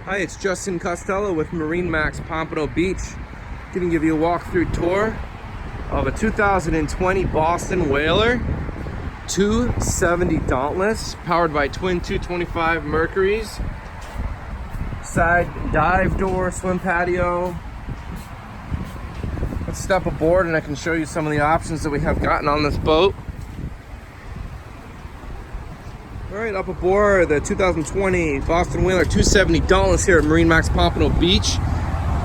Hi, it's Justin Costello with MarineMax Pompano Beach. Going to give you a walkthrough tour of a 2020 Boston Whaler 270 Dauntless, powered by twin 225 Mercuries. Side dive door, swim patio. Let's step aboard and I can show you some of the options that we have gotten on this boat. All right, up aboard the 2020 Boston Whaler 270 Dauntless here at MarineMax Pompano Beach.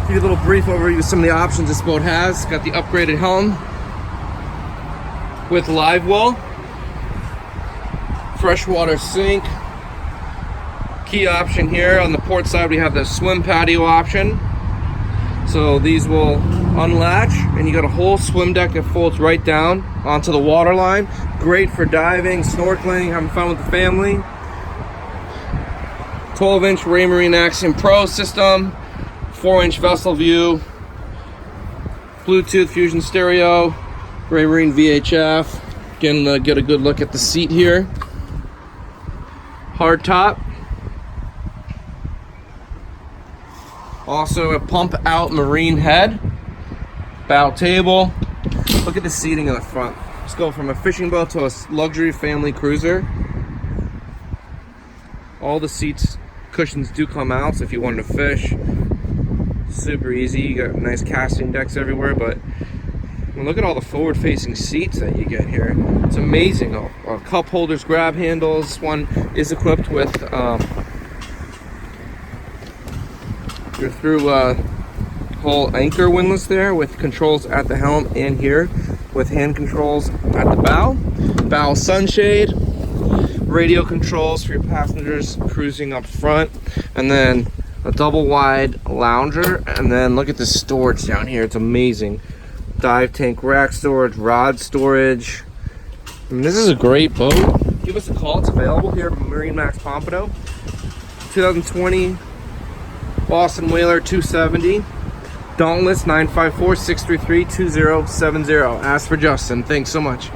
Give you a little brief overview of some of the options this boat has. Got the upgraded helm with live well, freshwater sink. Key option here on the port side, we have the swim patio option. So these will unlatch and you got a whole swim deck that folds right down onto the water line. Great for diving, snorkeling, having fun with the family. 12-inch MarineMax Pro system, 4-inch vessel view, Bluetooth fusion stereo, Marine VHF. Again, get a good look at the seat here. Hardtop. Also a pump out marine head, bow table. Look at the seating in the front. Let's go from a fishing boat to a luxury family cruiser. All the seats, cushions do come out, so if you wanted to fish, super easy. You got nice casting decks everywhere, but look at all the forward-facing seats that you get here. It's amazing. Cup holders, grab handles. This one is equipped with through whole anchor windlass there with controls at the helm and here with hand controls at the bow sunshade, radio controls for your passengers cruising up front, and then a double wide lounger. And then look at the storage down here, it's amazing. Dive tank rack storage, rod storage. I mean, this is a great boat. Give us a call, it's available here at MarineMax Pompano. 2020 Boston Whaler 270 Dauntless. 954-633-2070. Ask for Justin. Thanks so much.